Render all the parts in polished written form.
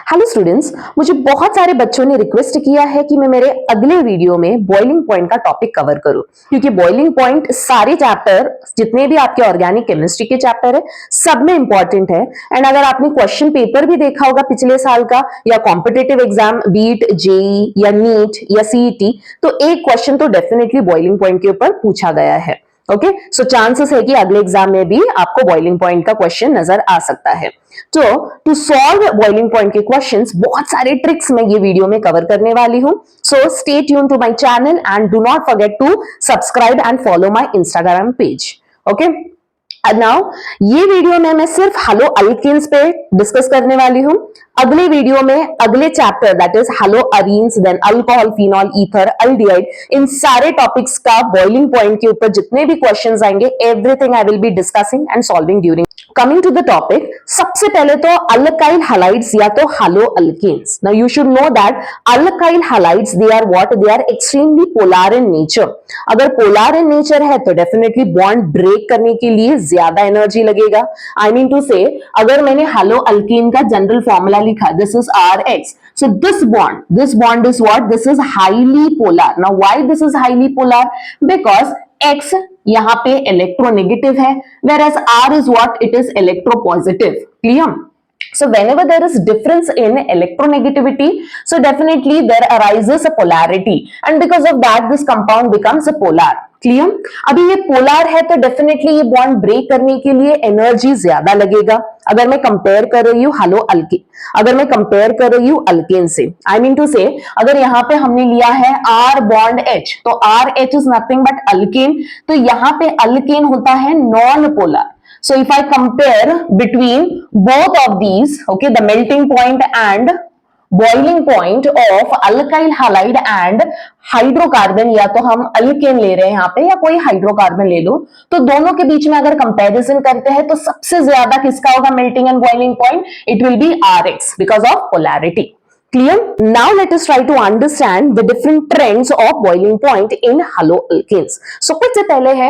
Hello students, मुझे बहुत सारे बच्चों ने रिक्वेस्ट किया है कि मैं मेरे अगले वीडियो में बॉइलिंग पॉइंट का टॉपिक कवर करूं, क्योंकि बॉइलिंग पॉइंट सारे चैप्टर जितने भी आपके ऑर्गेनिक केमिस्ट्री के चैप्टर है सब में इंपॉर्टेंट है। एंड अगर आपने क्वेश्चन पेपर भी देखा होगा पिछले साल का या कॉम्पिटेटिव एग्जाम बीट जेई या नीट या सीईटी, तो एक क्वेश्चन तो डेफिनेटली बॉइलिंग पॉइंट के ऊपर पूछा गया है। ओके, सो चांसेस है कि अगले एग्जाम में भी आपको बॉइलिंग पॉइंट का क्वेश्चन नजर आ सकता है। तो टू सॉल्व बॉइलिंग पॉइंट के क्वेश्चंस बहुत सारे ट्रिक्स मैं ये वीडियो में कवर करने वाली हूं। So stay tune to my channel and do not forget to subscribe and follow my Instagram page. Okay, now ये वीडियो में मैं सिर्फ हेलो अल्केन्स पे डिस्कस करने वाली हूं। अगले वीडियो में अगले chapter that is haloarenes, then alcohol, phenol, ether, aldehyde, इन सारे टॉपिक्स का बॉइलिंग पॉइंट के ऊपर जितने भी क्वेश्चंस आएंगे everything I will be discussing and solving during. Coming to the topic, सबसे पहले तो अल्काइल हैलाइड्स या तो haloalkanes. Now you should know that alkyl halides they are what, they are extremely polar in nature. अगर polar in nature है तो definitely bond break करने के लिए ज्यादा एनर्जी लगेगा। आई मीन टू से, अगर मैंने हेलो अल्केन का जनरल फॉर्मूला लिखा, this is Rx, so this bond is what, this is highly polar. Now why this is highly polar? Because X यहां पे इलेक्ट्रोनेगेटिव है, whereas R is what, it is electropositive. Clear? So whenever there is difference in electronegativity, so definitely there arises a polarity, and because of that this compound becomes a polar. Clear? अभी ये polar है तो definitely ये bond break करने के लिए energy ज्यादा लगेगा। अगर मैं कंपेयर कर रही हूँ हेलो अल्केन, अगर मैं कंपेयर कर रही हूँ अल्केन से, आई मीन टू से, अगर यहाँ पे हमने लिया है R बॉन्ड H, तो RH is nothing but alkane, तो यहाँ पे अल्केन होता है non polar. So if I compare between both of these, okay, the melting point and boiling point of alkyl halide and hydrocarbon, या तो हम alkane ले रहे हैं यहाँ पे या कोई हाइड्रोकार्बन ले लो, तो दोनों के बीच में अगर कंपैरिजन करते हैं तो सबसे ज्यादा किसका होगा melting and boiling point? It will B Rx because of polarity. Clear? Now let us try to understand the different trends of boiling point in haloalkanes. So सबसे पहले है,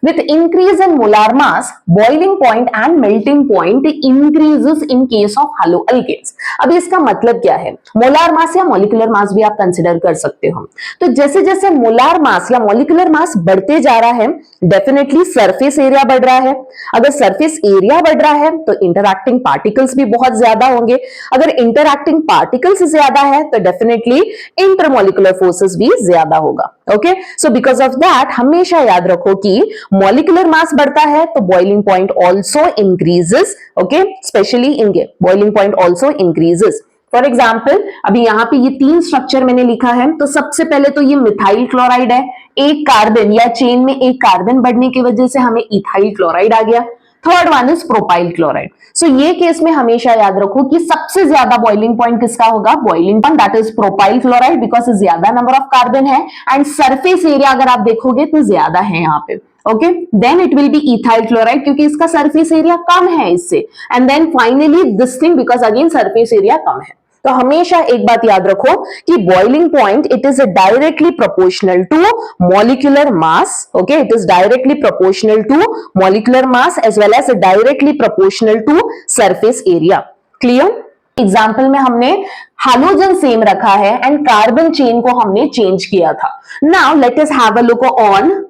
with increase in molar mass, boiling point and melting point increases in case of haloalkanes. अभी इसका मतलब क्या है? Molar mass या molecular mass भी आप कंसिडर कर सकते हो। तो जैसे जैसे मोलार मास या मॉलिक्यूलर मास बढ़ते जा रहा है, डेफिनेटली सरफेस एरिया बढ़ रहा है। अगर सरफेस एरिया बढ़ रहा है तो इंटरैक्टिंग पार्टिकल्स भी बहुत ज्यादा होंगे। अगर इंटरैक्टिंग पार्टिकल्स ज्यादा है तो डेफिनेटली इंटरमॉलिक्यूलर फोर्सेस भी ज्यादा होगा। Okay, so because of that हमेशा याद रखो कि मॉलिक्यूलर मास बढ़ता है तो boiling point also increases. Okay, specially in boiling point also increases. For example, अभी यहाँ पे ये तीन स्ट्रक्चर मैंने लिखा है, तो सबसे पहले तो ये मिथाइल क्लोराइड है, एक कार्बन या चेन में एक कार्बन बढ़ने की वजह से हमें इथाइल क्लोराइड आ गया। Third one is propyl chloride. So ये केस में हमेशा याद रखो कि सबसे ज्यादा बॉइलिंग पॉइंट किसका होगा? Boiling point that is propyl chloride, because ज्यादा नंबर ऑफ कार्बन है एंड सरफेस एरिया अगर आप देखोगे तो ज्यादा है यहाँ पे। Okay, then it will be ethyl chloride क्योंकि इसका सरफेस एरिया कम है इससे, and then finally this thing because again surface area कम है। तो हमेशा एक बात याद रखो कि boiling point it is directly proportional to molecular mass. Okay, it is directly proportional to molecular mass as well as directly proportional to surface area. Clear? Example में हमने हाइड्रोजन सेम रखा है एंड कार्बन चेन को हमने change किया था। Now let us have a look on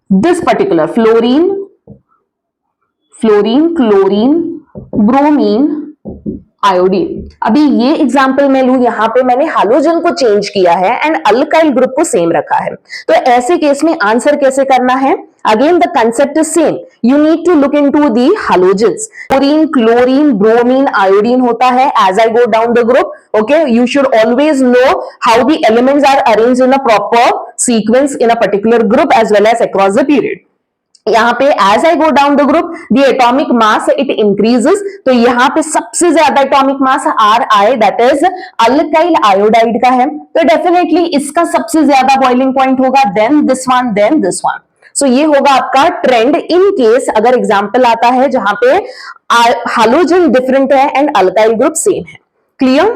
this particular fluorine, chlorine, bromine, iodine. अभी ये एग्जांपल मैं लूं, यहां पे मैंने हाइड्रोजन को चेंज किया है एंड अल्काइल ग्रुप को सेम रखा है, तो ऐसे केस में आंसर कैसे करना है? Again the concept is same, you need to look into the hydrogens. Chlorine, chlorine, bromine, iodine होता है as I go down the group. Okay, you should always know how the elements are arranged in a proper sequence in a particular group as well as across the period. यहाँ पे as I go down the group the atomic mass it increases, तो यहाँ पे सबसे ज्यादा atomic mass Ri that is alkyl iodide का है, तो डेफिनेटली इसका सबसे ज्यादा बॉइलिंग पॉइंट होगा, then this one, then this one. So ये होगा आपका ट्रेंड इन केस अगर एग्जाम्पल आता है जहां पे हाइड्रोजन डिफरेंट है एंड अल्काइल ग्रुप सेम है। Clear?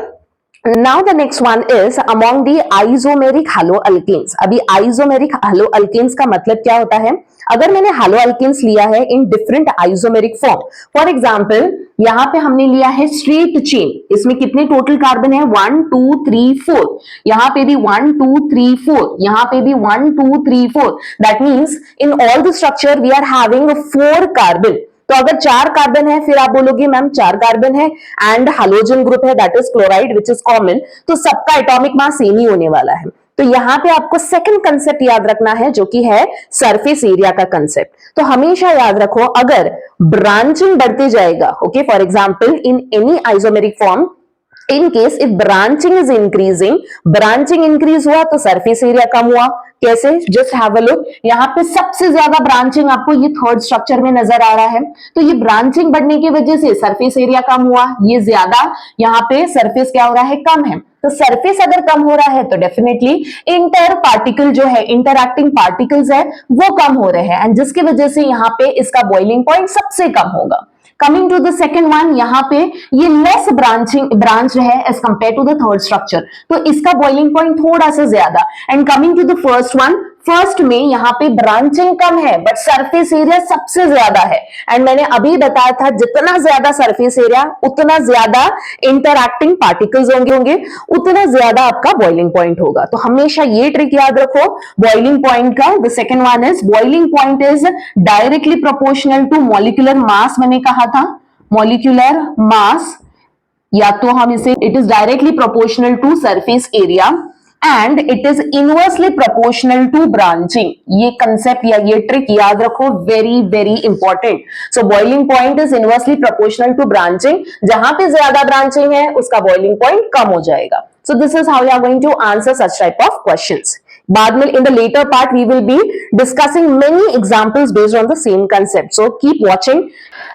Now the next one is among the isomeric haloalkanes. अभी isomeric haloalkanes का मतलब क्या होता है? अगर मैंने haloalkanes लिया है in different isomeric form, for example यहाँ पे हमने लिया है straight chain, इसमें कितने टोटल कार्बन है? 1 2 3 4, यहाँ पे भी 1 2 3 4, यहाँ पे भी 1 2 3 4. That means in all the structure we are having 4 carbon. तो अगर 4 कार्बन है, फिर आप बोलोगे मैम 4 कार्बन है एंड हालोजन ग्रुप है that is chloride which is common, तो सबका एटॉमिक मास सेम ही होने वाला है. तो यहां पे आपको सेकंड कंसेप्ट याद रखना है जो कि है सरफेस एरिया का कंसेप्ट. तो हमेशा याद रखो अगर ब्रांचिंग बढ़ते जाएगा, okay, for example in any isomeric form, in case if branching is increasing, branching increase हुआ तो सरफेस एरिया कम हुआ. कैसे? Just have a look. यहाँ पे सबसे ज्यादा ब्रांचिंग आपको ये थर्ड स्ट्रक्चर में नजर आ रहा है, तो ये ब्रांचिंग बढ़ने की वजह से सरफेस एरिया कम हुआ, ये ज्यादा, यहाँ पे सरफेस क्या हो रहा है? कम है. तो सरफेस अगर कम हो रहा है तो डेफिनेटली इंटर पार्टिकल जो है, इंटरैक्टिंग पार्टिकल्स है वो कम हो रहे हैं, एंड जिसकी वजह से यहाँ पे इसका बॉइलिंग पॉइंट सबसे कम होगा. Coming to the second one, यहाँ पे ये लेस ब्रांच है as compare to the third structure, तो इसका बॉइलिंग पॉइंट थोड़ा सा ज्यादा. And coming to the first one, first में यहाँ पे ब्रांचिंग कम है बट सरफेस एरिया सबसे ज्यादा है. एंड मैंने अभी बताया था जितना ज्यादा सरफेस एरिया उतना ज्यादा इंटरैक्टिंग पार्टिकल्स होंगे, उतना ज्यादा आपका बॉइलिंग पॉइंट होगा. तो हमेशा ये ट्रिक याद रखो बॉइलिंग पॉइंट का. The second one is boiling point is directly proportional to molecular mass. मैंने कहा था मॉलिक्यूलर मास, या तो हम इसे it is directly proportional to surface area and it is inversely proportional to branching. ये कंसेप्ट या ये ट्रिक याद रखो, very very important. So boiling point is inversely proportional to branching. जहां पे ज्यादा ब्रांचिंग है उसका बॉइलिंग पॉइंट कम हो जाएगा. So this is how you are going to answer such type of questions. बाद में in the later part we will be discussing many examples based on the same concept, so keep watching.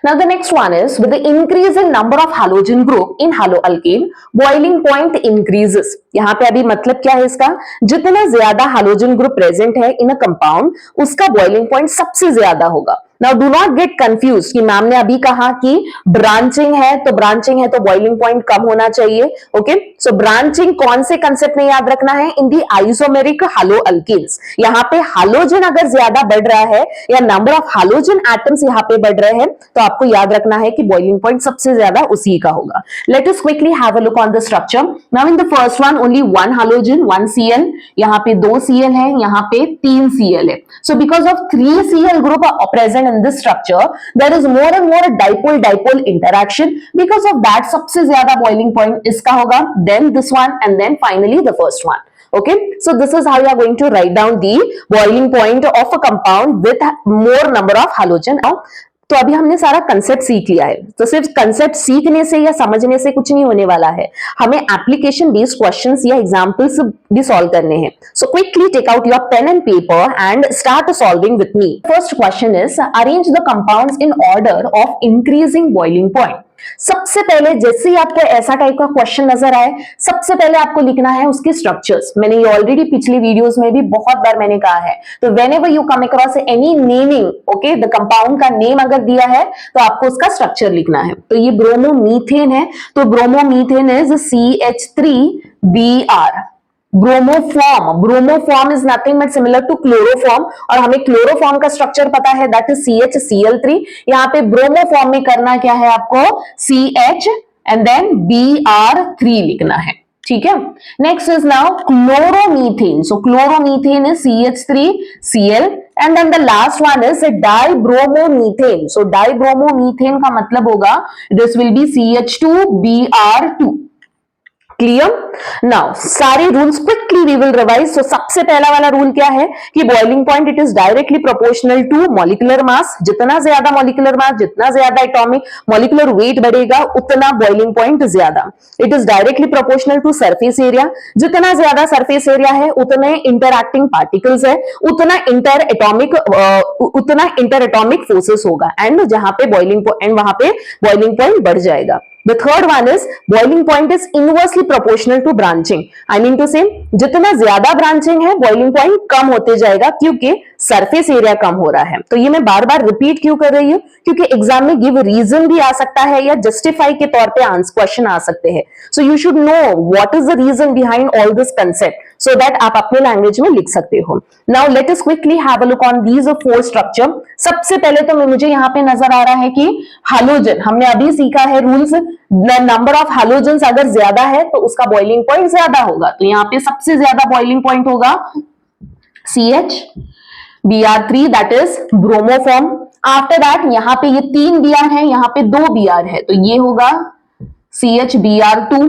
Now the next one is with the increase in number of halogen group in haloalkane boiling point increases. यहाँ पे अभी मतलब क्या है इसका? जितना ज्यादा halogen group present है इन अ कंपाउंड उसका बॉइलिंग पॉइंट सबसे ज्यादा होगा. Now do not get confuse कि मैम ने अभी कहा कि ब्रांचिंग है तो बॉइलिंग पॉइंट कम होना चाहिए. ओके, सो ब्रांचिंग कौन से कंसेप्ट में याद रखना है? इन दी आइसोमेरिक हालोअल्केन्स. यहाँ पे हालोजन अगर ज्यादा बढ़ रहा है या नंबर ऑफ हालोजन एटम्स यहाँ पे बढ़ रहे हैं तो आपको याद रखना है कि बॉइलिंग पॉइंट सबसे ज्यादा उसी का होगा. Let us quickly have a look on the structure. Now in the first one only one halogen, one Cl, यहाँ पे 2 Cl है, यहाँ पे 3 Cl है. So because of 3 Cl group present in this structure there is more and more dipole interaction. Because of that सबसे ज्यादा boiling point इसका होगा, then this one, and then finally the first one. Okay, so this is how you are going to write down the boiling point of a compound with more number of halogen. Now तो अभी हमने सारा concept सीख लिया है, तो सिर्फ concept सीखने से या समझने से कुछ नहीं होने वाला है, हमें एप्लीकेशन बेस्ड क्वेश्चंस या एग्जांपल्स भी सॉल्व करने हैं. So quickly take out your pen and paper and start solving with me. First question is arrange the compounds in order of increasing boiling point. सबसे पहले जैसे ही आपको ऐसा टाइप का क्वेश्चन नजर आए, सबसे पहले आपको लिखना है उसके स्ट्रक्चर्स. मैंने ये ऑलरेडी पिछली वीडियोस में भी बहुत बार मैंने कहा है. तो whenever you come across any naming, okay, the compound का नेम अगर दिया है तो आपको उसका स्ट्रक्चर लिखना है. तो ये ब्रोमोमीथेन है, तो bromomethane is CH3Br. Bromoform is nothing but similar to chloroform, और हमें क्लोरोफॉर्म का स्ट्रक्चर पता है दैट इज CHCl3. यहाँ पे ब्रोमोफॉर्म में करना क्या है आपको? CH एंड देन Br3 लिखना है. ठीक है. Next is now chloromethane. So chloromethane is CH3Cl and then the last one is dibromomethane. So dibromomethane का मतलब होगा this will be CH2Br2. Clear? Now सारे rules quickly we will revise. So सबसे पहला वाला रूल क्या है कि boiling point it is directly proportional to molecular mass. जितना ज्यादा मॉलिक्यूलर मास, जितना ज्यादा एटॉमिक मॉलिक्यूलर वेट बढ़ेगा उतना बॉइलिंग पॉइंट ज्यादा. It is directly proportional to surface area. जितना ज्यादा सरफेस एरिया है उतने इंटरैक्टिंग पार्टिकल्स है, उतना इंटर एटॉमिक फोर्सेस होगा, एंड जहां पे बॉइलिंग पॉइंट वहां पे बॉइलिंग पॉइंट बढ़ जाएगा. The third one is boiling point is inversely proportional to branching. I mean to say जितना ज्यादा ब्रांचिंग है boiling point कम होते जाएगा क्योंकि सरफेस एरिया कम हो रहा है। तो ये मैं बार बार रिपीट क्यों कर रही हूँ, क्योंकि एग्जाम में गिव रीजन भी आ सकता है या जस्टिफाई के तौर पे क्वेश्चन आ सकते हैं। So you should know what is the reason behind all this concept so that आप अपने लैंग्वेज में लिख सकते हो। Now let us quickly have a look on these four structure. सबसे पहले तो मुझे यहाँ पे नजर आ रहा है कि हैलोजन, हमने अभी सीखा है रूल्स, नंबर ऑफ हैलोजन अगर ज्यादा है तो उसका बॉइलिंग पॉइंट ज्यादा होगा। तो यहाँ पे सबसे ज्यादा बॉइलिंग पॉइंट होगा CH Br3 that is bromoform. After that यहाँ पे ये 3 Br है, यहाँ पे 2 Br है, तो ये होगा CH Br2।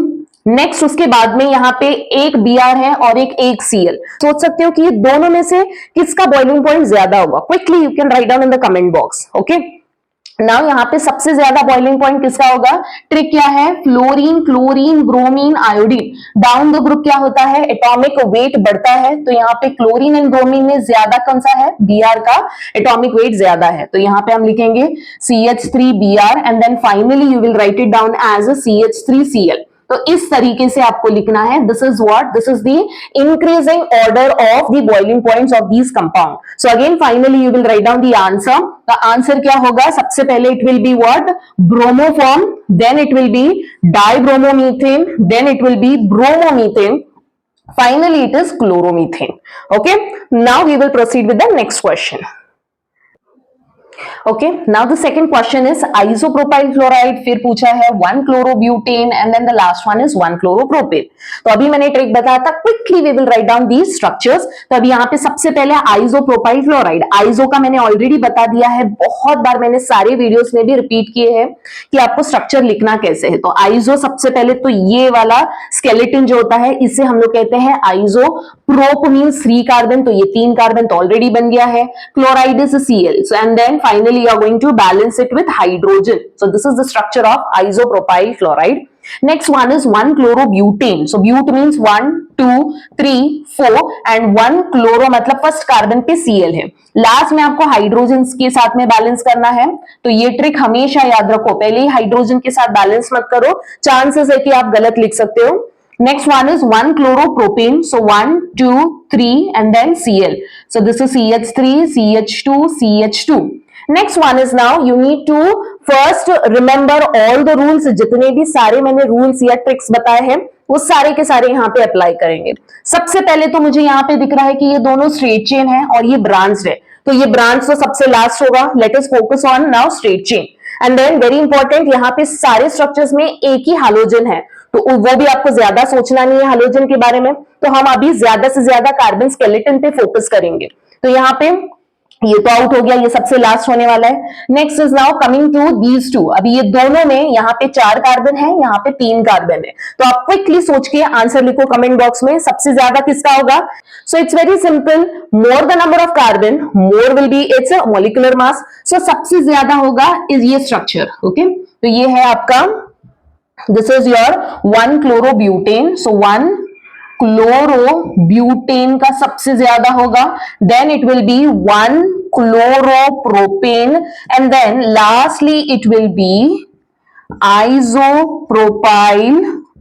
नेक्स्ट उसके बाद में यहाँ पे एक Br है और एक Cl। सोच सकते हो कि ये दोनों में से किसका बॉइलिंग पॉइंट ज्यादा होगा। Quickly you can write down in the comment box. Okay, now यहाँ पे सबसे ज्यादा बॉइलिंग पॉइंट किसका होगा। ट्रिक क्या है, fluorine, chlorine, bromine, iodine down the group क्या होता है, एटॉमिक वेट बढ़ता है। तो यहाँ पे क्लोरीन एंड ब्रोमीन में ज्यादा कौन सा है, Br का एटॉमिक वेट ज्यादा है। तो यहाँ पे हम लिखेंगे CH3Br and then finally you will write it down as a CH3Cl। तो इस तरीके से आपको लिखना है। This is what, this is the increasing order of the boiling points of these compound. So again finally you will write down the answer. The answer क्या होगा, सबसे पहले it will be what, bromoform, then it will be dibromomethane, then it will be bromomethane, finally it is chloromethane. Okay, now we will proceed with the next question. Okay, now the second question is isopropyl chloride, फिर पूछा है 1-chlorobutane and then the last one is 1-chloropropane। तो अभी मैंने trick बताया था, quickly we will write down these structures। तो अभी यहाँ पे सबसे पहले isopropyl chloride, आइसो का मैंने ऑलरेडी बता दिया है, बहुत बार मैंने सारे वीडियोस में भी रिपीट किए हैं कि आपको स्ट्रक्चर लिखना कैसे है। तो आइसो सबसे पहले तो ये वाला स्केलेटन जो होता है इसे हम लोग कहते हैं आइसो। प्रोप मीन्स 3 कार्बन, तो ये 3 कार्बन तो ऑलरेडी बन गया है। Chloride is Cl, so and then finally you are going to balance it with hydrogen. So this is the structure of isopropyl chloride. Next one is 1-chlorobutane. So but means 1 2 3 4 and 1-chloro मतलब first carbon पे Cl है। Last में आपको hydrogen के साथ में balance करना है। तो ये ट्रिक हमेशा याद रखो, पहले ही हाइड्रोजन के साथ बैलेंस मत करो, चांसेस है कि आप गलत लिख सकते हो। Next one is 1-chloropropane. So 1 2 3 and then Cl. So this is CH3 CH2 CH2. Next one is now you need to first remember all the rules। जितने भी सारे मैंने रूल्स या ट्रिक्स बताए हैं वो सारे के सारे यहाँ पे अप्लाई करेंगे। सबसे पहले तो मुझे यहाँ पे दिख रहा है कि ये दोनों स्ट्रेट चेन है और ये ब्रांच है, तो ये ब्रांच तो सबसे लास्ट होगा। Let us focus on now straight chain and then very important, यहाँ पे सारे स्ट्रक्चर्स में एक ही हैलोजन है, तो वो भी आपको ज्यादा सोचना नहीं है हैलोजन के बारे में। तो हम अभी ज्यादा से ज्यादा कार्बन स्केलेटन पे फोकस करेंगे। तो यहाँ पे ये तो आउट हो गया, ये सबसे लास्ट होने वाला है। Next is now coming to these two. अभी ये दोनों में यहाँ पे 4 कार्बन है, यहाँ पे 3 कार्बन है। तो आप क्विकली सोच के आंसर लिखो कमेंट बॉक्स में, सबसे ज्यादा किसका होगा। So it's very simple, more the number of carbon more will be its molecular mass. So सबसे ज्यादा होगा इज ये स्ट्रक्चर। ओके, तो ये है आपका, this is your 1-chlorobutane। so 1-chlorobutane का सबसे ज्यादा होगा, then it will be 1-chloropropane and then lastly it will be isopropyl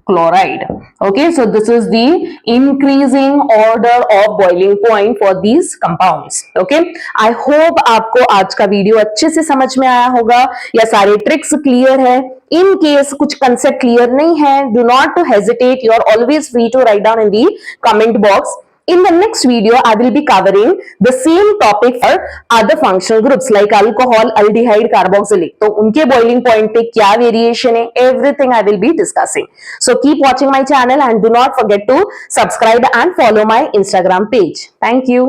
chloride. Okay, so this is the increasing order of boiling point for these compounds. Okay, I hope आपको आज का video अच्छे से समझ में आया होगा या सारे ट्रिक्स क्लियर है। इन केस कुछ कंसेप्ट क्लियर नहीं है, do not to hesitate, you are always free to write down in the comment box. In the next video, I will be covering the same topic for other functional groups like alcohol, aldehyde, carboxylic. तो उनके boiling point पे क्या variation है, everything I will be discussing. So keep watching my channel and do not forget to subscribe and follow my Instagram page. Thank you.